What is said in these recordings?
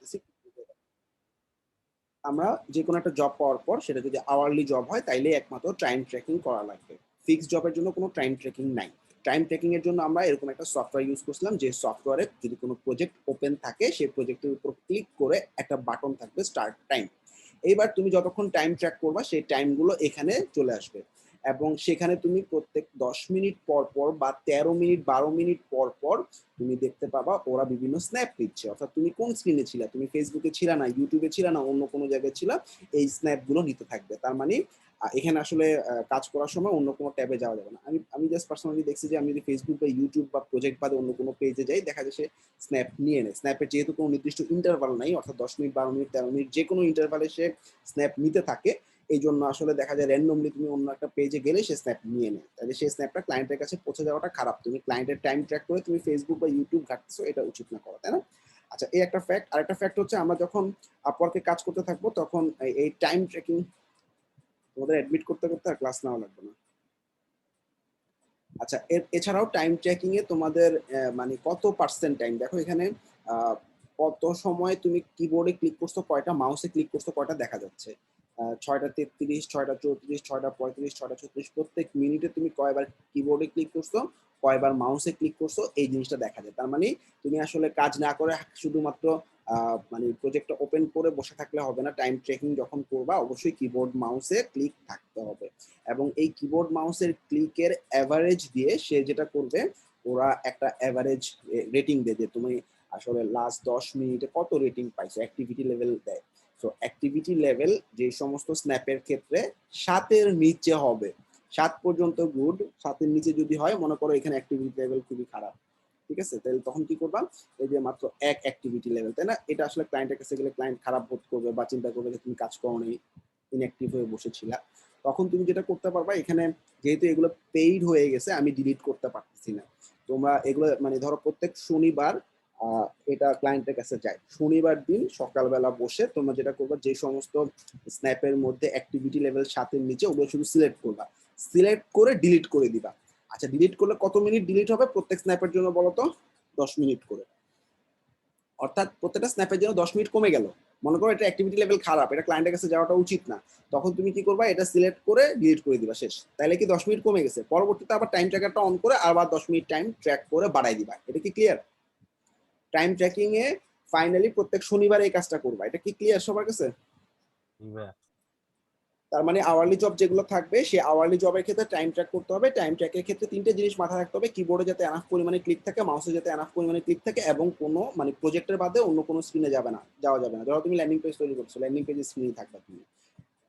বলতেছি। আমরা যে কোনো একটা জব পাওয়ার পর সেটা যদি আওয়ারলি জব হয় তাইলে একমাত্র টাইম ট্র্যাকিং করা লাগবে। ফিক্সড জবের জন্য কোনো টাইম ট্র্যাকিং নাই। টাইম ট্র্যাকিং এর জন্য আমরা এরকম একটা সফটওয়্যার ইউজ করছিলাম, যে সফটওয়্যারে যদি কোনো প্রজেক্ট ওপেন থাকে সেই প্রজেক্টের উপর ক্লিক করে একটা বাটন থাকবে স্টার্ট টাইম। এইবার তুমি যতক্ষণ টাইম ট্র্যাক করবা সেই টাইমগুলো এখানে চলে আসবে এবং সেখানে তুমি প্রত্যেক 10 মিনিট পর পর বা 13 মিনিট 12 মিনিট পর পর তুমি দেখতে পাবা ওরা বিভিন্ন স্ন্যাপ দিচ্ছে। অর্থাৎ তুমি কোন স্ক্রিনে ছিলা, তুমি ফেসবুকে ছিলা না, ইউটিউবে ছিলা না, অন্য কোনো জায়গায় ছিলা, এই স্ন্যাপ গুলো নিতে থাকবে। তার মানে এখানে আসলে কাজ করার সময় অন্য কোনো ট্যাবে যাওয়া যাবে না। আমি জাস্ট পার্সোনালি দেখছি যে আমি যদি ফেসবুক বা ইউটিউব বা প্রজেক্ট বাদে অন্য কোনো পেজে যাই, দেখা যায় সে স্ন্যাপ নিয়ে নেয়। স্ন্যাপের যেহেতু কোনো নির্দিষ্ট ইন্টারভাল নাই, অর্থাৎ 10 মিনিট 12 মিনিট 13 মিনিট যে কোনো ইন্টারভালে সে স্ন্যাপ নিতে থাকে, এই জন্য আসলে দেখা যায় র্যান্ডমলি তুমি অন্য একটা পেজে গেলে সে স্ন্যাপ নিয়ে নেয়। তাহলে সেই স্ন্যাপটা ক্লায়েন্টের কাছে পৌঁছে যাওয়াটা খারাপ। তুমি ক্লায়েন্টের টাইম ট্র্যাক করে তুমি ফেসবুক বা ইউটিউব ঘাটতেছো, এটা উচিত না করা, তাই না? আচ্ছা, এই একটা ফ্যাক্ট। আরেকটা ফ্যাক্ট হচ্ছে আমরা যখন আপওয়ার্কে কাজ করতে থাকবো তখন এই টাইম ট্র্যাকিং তোমাদের অ্যাডমিট করতে করতে আর ক্লাস নেওয়া লাগবে না। আচ্ছা, এছাড়াও টাইম ট্র্যাকিং এ তোমাদের মানে কত পার্সেন্ট টাইম দেখো এখানে, কত সময় তুমি কিবোর্ডে ক্লিক করছো কয়টা, মাউসে ক্লিক করছো কয়টা দেখা যাচ্ছে। 6টা 33, 6টা 34, 6টা 35, 6টা 36, প্রত্যেক মিনিটে তুমি কয়বার কিবোর্ডে ক্লিক করছো, কয়বার মাউসে ক্লিক করছো, এই জিনিসটা দেখা যায়। তার মানে তুমি আসলে কাজ না করে শুধুমাত্র মানে প্রজেক্টটা ওপেন করে বসে থাকলে হবে না। টাইম ট্র্যাকিং যখন করবা অবশ্যই কিবোর্ড মাউসে ক্লিক থাকতে হবে এবং এই কিবোর্ড মাউসের ক্লিকের অ্যাভারেজ দিয়ে সে যেটা করবে, ওরা একটা অ্যাভারেজ রেটিং দেয় যে তুমি আসলে লাস্ট 10 মিনিটে কত রেটিং পাইছো, অ্যাক্টিভিটি লেভেল দেয়। সো অ্যাক্টিভিটি লেভেল যে সমস্ত স্ন্যাপের ক্ষেত্রে 7-এর নিচে হবে, 7 পর্যন্ত গুড, 7-এর নিচে যদি হয় মনে করো এখানে অ্যাক্টিভিটি লেভেল খুবই খারাপ, ঠিক আছে? তাহলে তখন কি করবা, এই যে মাত্র 1 অ্যাক্টিভিটি লেভেল, তাই না? এটা আসলে ক্লায়েন্টের কাছে গেলে ক্লায়েন্ট খারাপ বোধ করবে বা চিন্তা করবে যে তুমি কাজ করোনি, ইনঅ্যাক্টিভ হয়ে বসেছিলা। তখন তুমি যেটা করতে পারবা, এখানে যেহেতু এগুলো পেইড হয়ে গেছে আমি ডিলিট করতে পারতেছি না, তোমরা এগুলো মানে ধরো প্রত্যেক শনিবার এটা ক্লায়েন্টের কাছে যায়, শনিবার দিন সকালবেলা বসে তোমরা যেটা করবা, যে সমস্ত স্ন্যাপের মধ্যে অ্যাক্টিভিটি লেভেল 7-এর নিচে ওগুলো শুধু সিলেক্ট করবা, সিলেক্ট করে ডিলিট করে দিবা। আচ্ছা, ডিলিট করলে কত মিনিট ডিলিট হবে প্রত্যেক স্ন্যাপের জন্য বলো তো? 10 মিনিট করে। অর্থাৎ প্রত্যেকটা স্ন্যাপের জন্য 10 মিনিট কমে গেল। মনে করো এটা অ্যাক্টিভিটি লেভেল খারাপ, এটা ক্লায়েন্টের কাছে যাওয়াটা উচিত না, তখন তুমি কি করবা, এটা সিলেক্ট করে ডিলিট করে দিবা, শেষ। তাইলে কি 10 মিনিট কমে গেছে, পরবর্তীতে আবার টাইম ট্র্যাকারটা অন করে আবার 10 মিনিট টাইম ট্র্যাক করে বাড়াই দিবা। এটা কি ক্লিয়ার? টাইম ট্র্যাকিং এ ফাইনালি প্রত্যেক শনিবার এই কাজটা করবা। এটা কি ক্লিয়ার সবার কাছে? তার মানে আওয়ারলি জব যেগুলো থাকবে সেই আওয়ারলি জবের ক্ষেত্রে টাইম ট্র্যাক করতে হবে। টাইম ট্র্যাকের ক্ষেত্রে 3টে জিনিস মাথায় রাখতে হবে, কিবোর্ডে যাতে এনাফ পরিমাণে ক্লিক থাকে, মাউসে যাতে এনাফ পরিমাণে ক্লিক থাকে এবং কোনো মানে প্রজেক্টের বাদে অন্য কোনো স্ক্রিনে যাওয়া যাবে না। ধরো তুমি ল্যান্ডিং পেজ তৈরি করছো, ল্যান্ডিং পেজের স্ক্রিনে থাকবে, তুমি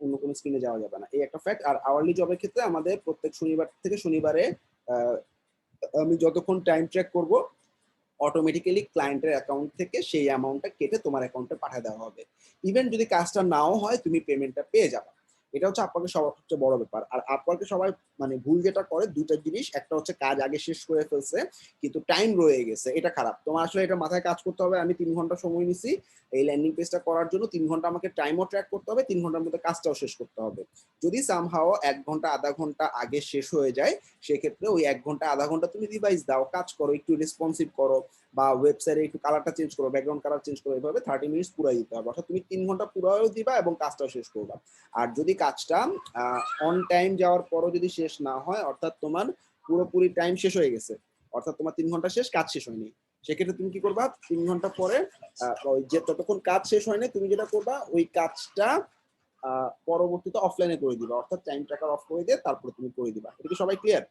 অন্য কোনো স্ক্রিনে যাওয়া যাবে না, এই একটা ফ্যাক্ট। আর আওয়ারলি জবের ক্ষেত্রে আমাদের প্রত্যেক শনিবার থেকে শনিবারে আমি যতক্ষণ টাইম ট্র্যাক করব অটোমেটিক্যালি ক্লায়েন্টের অ্যাকাউন্ট থেকে সেই অ্যামাউন্টটা কেটে তোমার অ্যাকাউন্টে পাঠিয়ে দেওয়া হবে। ইভেন যদি কাজটা নাও হয় তুমি পেমেন্টটা পেয়ে যাবে। এটা হচ্ছে আপওয়ার্কের সবচেয়ে বড় ব্যাপার। আর আপওয়ার্কে সবাই মানে ভুল যেটা করে, দুইটা জিনিস, একটা হচ্ছে কাজ আগে শেষ করে ফেলছে কিন্তু টাইম রয়ে গেছে, এটা খারাপ। তোমার আসলে এটা মাথায় কাজ করতে হবে, আমি 3 ঘন্টা সময় নিছি এই ল্যান্ডিং পেজটা করার জন্য, 3 ঘন্টা আমাকে টাইমও ট্র্যাক করতে হবে, 3 ঘন্টার মধ্যে কাজটাও শেষ করতে হবে। যদি সামহাও 1 ঘন্টা আধা ঘন্টা আগে শেষ হয়ে যায়, সেক্ষেত্রে ওই 1 ঘন্টা আধা ঘন্টা তুমি রিভাইজ দাও, কাজ করো, একটু রেসপন্সিভ করো বা ওয়েবসাইটে একটু কালারটা চেঞ্জ করো, ব্যাকগ্রাউন্ড কালার চেঞ্জ করো, এভাবে 30 মিনিট পুরাই দিতে হবে। অর্থাৎ তুমি 3 ঘন্টা পুরাও দিবা এবং কাজটাও শেষ করবা। আর যদি কাজটা অন টাইম যাওয়ার পরও যদি শেষ না হয়, অর্থাৎ তোমার পুরোপুরি টাইম শেষ হয়ে গেছে, অর্থাৎ তোমার 3 ঘন্টা শেষ, কাজ শেষ হয়নি, সেক্ষেত্রে তুমি কি করবা, 3 ঘন্টা পরে ওই যে ততক্ষণ কাজ শেষ হয়নি তুমি যেটা করবা, ওই কাজটা পরবর্তীতে অফলাইনে করে দিবা, অর্থাৎ টাইম ট্র্যাকার অফ করে দিয়ে তারপরে তুমি করে দিবা। এটা কি সবাই ক্লিয়ার?